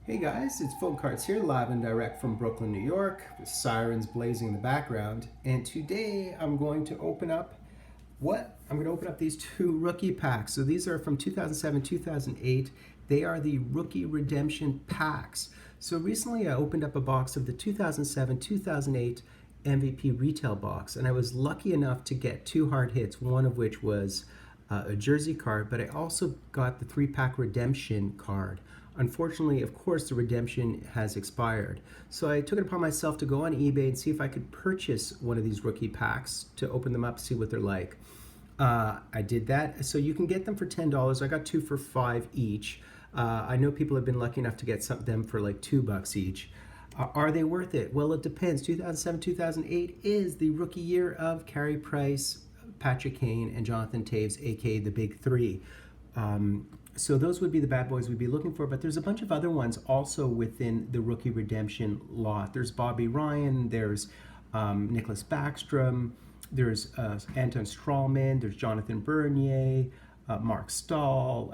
Hey guys, it's Phil Cards here, live and direct from Brooklyn, New York, with sirens blazing in the background. And today I'm going to open up these two rookie packs. So these are from 2007, 2008. They are the rookie redemption packs. So recently I opened up a box of the 2007, 2008 MVP retail box, and I was lucky enough to get two hard hits, one of which was a jersey card, but I also got the 3-pack redemption card. Unfortunately, of course, the redemption has expired. So I took it upon myself to go on eBay and see if I could purchase one of these rookie packs to open them up, see what they're like. I did that. So you can get them for $10. I got two for $5 each. I know people have been lucky enough to get them for like $2 each. Are they worth it? Well, it depends. 2007, 2008 is the rookie year of Carey Price, Patrick Kane, and Jonathan Toews, aka the Big Three. So those would be the bad boys we'd be looking for, but there's a bunch of other ones also within the rookie redemption lot. There's Bobby Ryan, there's Nicholas Backstrom, there's Anton Strawman, there's Jonathan Bernier, Mark Stahl,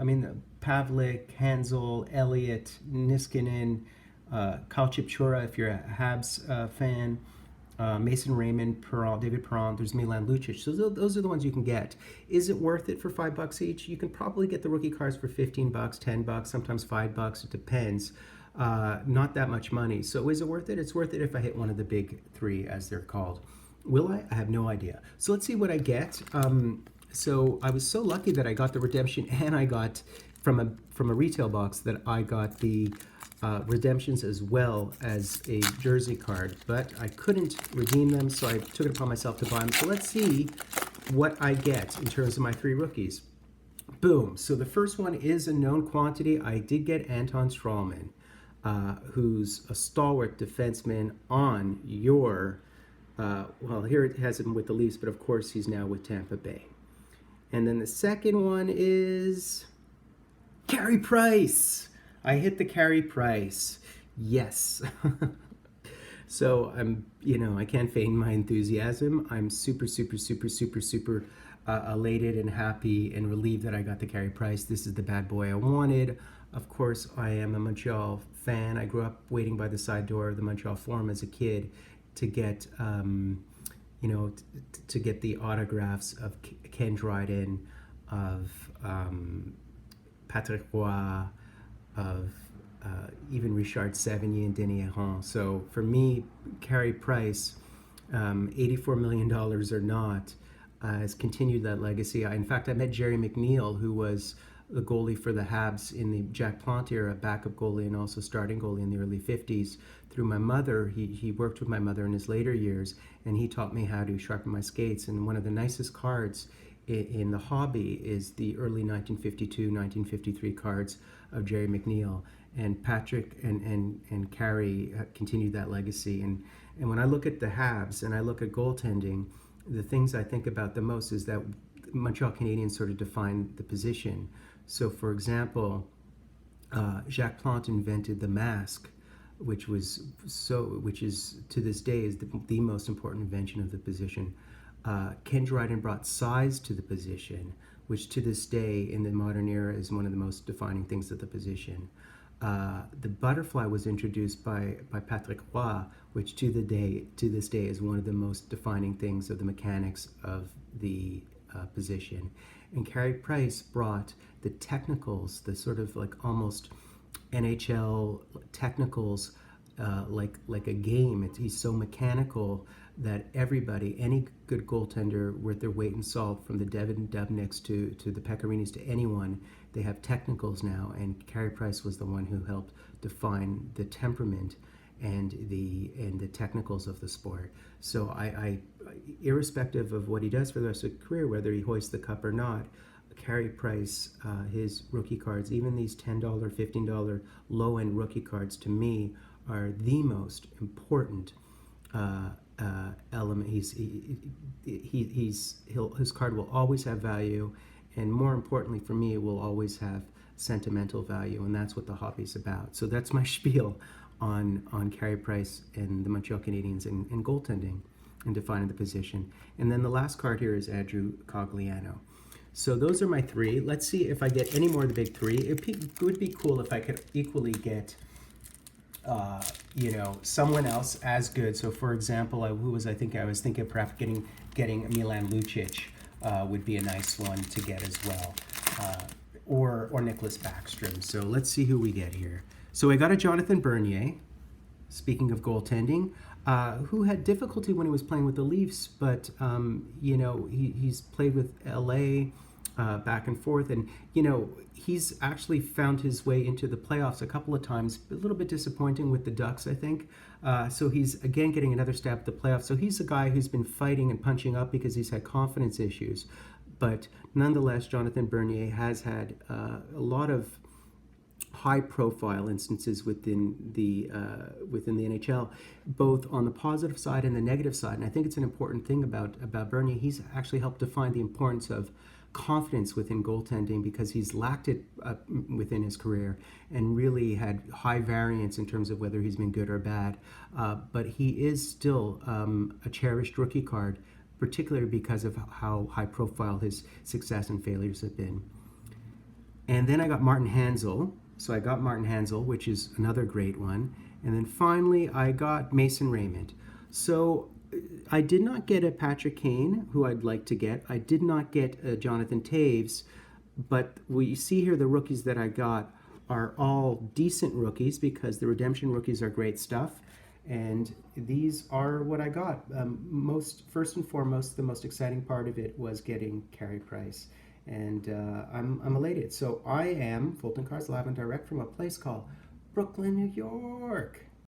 Pavlik, Hansel, Elliott, Niskanen, Kyle Chipchura if you're a Habs fan, Mason Raymond, David Perron, there's Milan Lucic. So those are the ones you can get. Is it worth it for $5 each? You can probably get the rookie cards for $15, $10, sometimes $5. It depends. Not that much money. So is it worth it? It's worth it if I hit one of the big three, as they're called. Will I? I have no idea. So let's see what I get. So I was so lucky that I got the redemption, and I got from a retail box that I got the redemptions as well as a jersey card, but I couldn't redeem them, so I took it upon myself to buy them. So let's see what I get in terms of my three rookies. Boom. So the first one is a known quantity. I did get Anton Strawman, who's a stalwart defenseman on your, well, here it has him with the Leafs, but of course he's now with Tampa Bay. And then the second one is Carey Price. I hit the Carey Price. Yes. So I can't feign my enthusiasm. I'm super elated and happy and relieved that I got the Carey Price. This is the bad boy I wanted. Of course, I am a Montreal fan. I grew up waiting by the side door of the Montreal Forum as a kid to get, to get the autographs of Ken Dryden, of Patrick Roy, of even Richard Savigny and Denis Herron. So for me, Carey Price, $84 million or not, has continued that legacy. In fact, I met Jerry McNeil, who was the goalie for the Habs in the Jack Plante era, backup goalie and also starting goalie in the early 50s. Through my mother, he worked with my mother in his later years, and he taught me how to sharpen my skates. And one of the nicest cards in the hobby is the early 1952, 1953 cards of Jerry McNeil. And Patrick and Carey continued that legacy. And when I look at the Habs and I look at goaltending, the things I think about the most is that Montreal Canadiens sort of defined the position. So, for example, Jacques Plante invented the mask, which is to this day is the most important invention of the position. Ken Dryden brought size to the position, which to this day in the modern era is one of the most defining things of the position. The butterfly was introduced by Patrick Roy, which to this day is one of the most defining things of the mechanics of the position. And Carey Price brought the technicals, the sort of like almost NHL technicals, like a game. He's so mechanical that everybody, any good goaltender worth their weight in salt, from the Devin Dubnyks to the Pecorinis to anyone, they have technicals now. And Carey Price was the one who helped define the temperament and the technicals of the sport. So I irrespective of what he does for the rest of his career, whether he hoists the cup or not, Carey Price, his rookie cards, even these $10, $15 low-end rookie cards, to me are the most important element. His card will always have value, and more importantly for me, it will always have sentimental value, and that's what the hobby's about. So that's my spiel on Carey Price and the Montreal Canadiens and goaltending and defining the position. And then the last card here is Andrew Cogliano. So those are my three. Let's see if I get any more of the big three. It would be cool if I could equally get someone else as good. So, for example, I was thinking of perhaps getting Milan Lucic would be a nice one to get as well, or Nicholas Backstrom. So let's see who we get here. So I got a Jonathan Bernier. Speaking of goaltending, who had difficulty when he was playing with the Leafs, but he's played with LA. Back and forth, and he's actually found his way into the playoffs a couple of times. A little bit disappointing with the Ducks, I think. So he's again getting another stab at the playoffs. So he's a guy who's been fighting and punching up because he's had confidence issues, but nonetheless, Jonathan Bernier has had a lot of high-profile instances within the NHL, both on the positive side and the negative side. And I think it's an important thing about Bernier. He's actually helped define the importance of confidence within goaltending, because he's lacked it within his career and really had high variance in terms of whether he's been good or bad. But he is still a cherished rookie card, particularly because of how high profile his success and failures have been. And then I got Martin Hanzal. So I got Martin Hanzal, which is another great one. And then finally I got Mason Raymond. So I did not get a Patrick Kane, who I'd like to get. I did not get a Jonathan TOEWS, but we see here the rookies that I got are all decent rookies, because the redemption rookies are great stuff. And these are what I got. First and foremost, the most exciting part of it was getting Carey Price. And I'm elated. So I am Fulton Cards Live and Direct from a place called Brooklyn, New York.